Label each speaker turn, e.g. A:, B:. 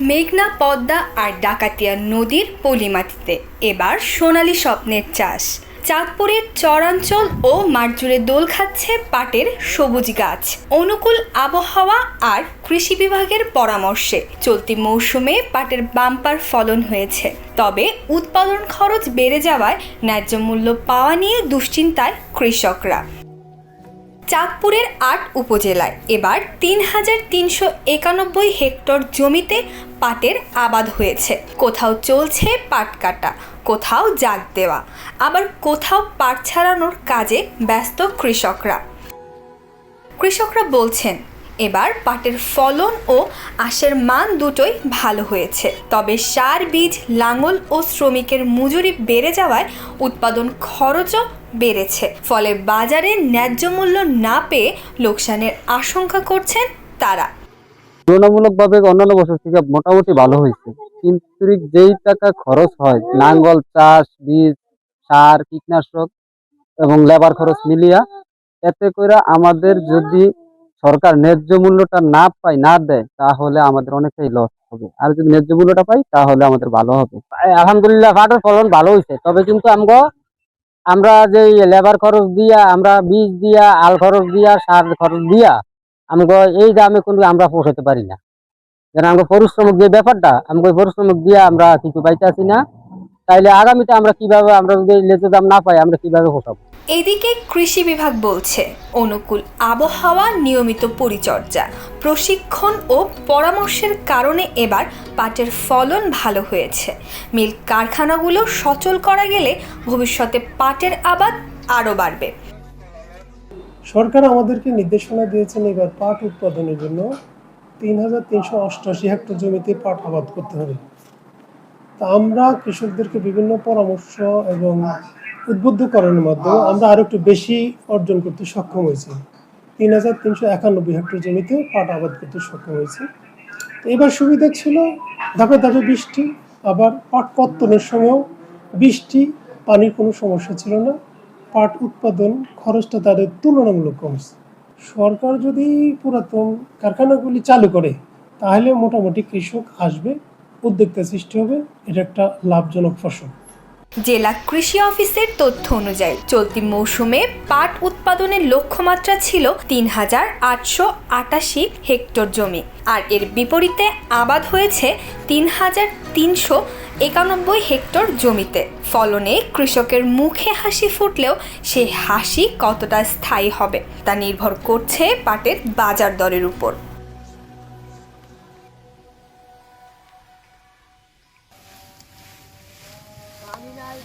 A: মেঘনা, পদ্মা আর ডাকাতিয়া নদীর পলিমাটিতে এবার সোনালী স্বপ্নের চাষ। চাঁদপুরের চরাঞ্চল ও মাঠজুড়ে দোল খাচ্ছে পাটের সবুজ গাছ। অনুকূল আবহাওয়া আর কৃষি বিভাগের পরামর্শে চলতি মৌসুমে পাটের বাম্পার ফলন হয়েছে। তবে উৎপাদন খরচ বেড়ে যাওয়ায় ন্যায্য মূল্য পাওয়া নিয়ে দুশ্চিন্তায় কৃষকরা। চাঁদপুরের ৮ উপজেলায় এবার ৩,৩৯১ হেক্টর জমিতে পাটের আবাদ হয়েছে। কোথাও চলছে পাট কাটা, কোথাও জাগ দেওয়া, আবার কোথাও পাট ছাড়ানোর কাজে ব্যস্ত কৃষকরা বলছেন এবার পাটের ফলন ও আঁশের মান দুটোই ভালো হয়েছে। তবে সার, বীজ, লাঙল ও শ্রমিকের মজুরি বেড়ে যাওয়ায় উৎপাদন খরচও বেড়েছে। ফলে বাজারে ন্যায্য মূল্য না পেয়ে লোকসানের আশঙ্কা করছেন তারা।
B: তুলনামূলকভাবে অন্যান্য বছর থেকে মোটামুটি ভালো হয়েছে, কিন্তু যেই টাকা খরচ হয় লাঙ্গল, চাষ, বীজ, সার, কীটনাশক এবং লেবার খরচ মিলিয়া, এতে করে আমাদের যদি সরকার ন্যায্য মূল্যটা না দেয় তাহলে আমাদের অনেকটাই লস হবে। আর যদি ন্যায্য মূল্যটা পাই তাহলে আমাদের ভালো হবে। আলহামদুলিল্লাহ পাটের ফলন ভালো হয়েছে, তবে কিন্তু আমরা যে লেবার খরচ দিয়া, আমরা বীজ দিয়া, আল খরচ দিয়া, সার খরচ দিয়া এই দামে কিন্তু আমরা পৌঁছাতে পারি না। যেন আমরা পরিশ্রমিক যে ব্যাপারটা, ওই পরিশ্রমিক দিয়ে আমরা কিছু পাইতে আসি না। তাইলে আগামীতে আমরা যদি ন্যায্য দাম না পাই আমরা কিভাবে পোষাবো?
A: এদিকে কৃষি বিভাগ বলছে অনুকূল আবহাওয়া, নিয়মিত পরিচর্যা, প্রশিক্ষণ ও পরামর্শের কারণে এবার পাটের ফলন ভালো হয়েছে। মিল কারখানাগুলো সচল করা গেলে ভবিষ্যতে পাটের আবাদ আরও বাড়বে।
C: সরকার আমাদেরকে নির্দেশনা দিয়েছেন এবার পাট উৎপাদনের জন্য ৩,৩৮৮ হেক্টর জমিতে পাট আবাদ করতে হবে। তা আমরা কৃষকদেরকে বিভিন্ন পরামর্শ এবং উদ্বুদ্ধকরণের মাধ্যমে আমরা আরও একটু বেশি অর্জন করতে সক্ষম হয়েছি। ৩,৩৯১ হেক্টর জমিতে পাট আবাদ করতে সক্ষম হয়েছি। এবার সুবিধা ছিল ধাপে ধাপে বৃষ্টি, আবার পাট পত্তনের সময়ও বৃষ্টি, পানির কোনো সমস্যা ছিল না। পাট উৎপাদন খরচটা তাদের তুলনামূলক কমছে। সরকার যদি পুরাতন কারখানাগুলি চালু করে তাহলে মোটামুটি কৃষক আসবে, উদ্যোক্তা সৃষ্টি হবে, এটা একটা লাভজনক ফসল।
A: জেলা কৃষি অফিসের তথ্য অনুযায়ী চলতি মৌসুমে পাট উৎপাদনের লক্ষ্যমাত্রা ছিল ৩,৮৮৮ হেক্টর জমি, আর এর বিপরীতে আবাদ হয়েছে ৩,৩৯১ হেক্টর জমিতে। ফলনে কৃষকের মুখে হাসি ফুটলেও সেই হাসি কতটা স্থায়ী হবে তা নির্ভর করছে পাটের বাজার দরের উপর।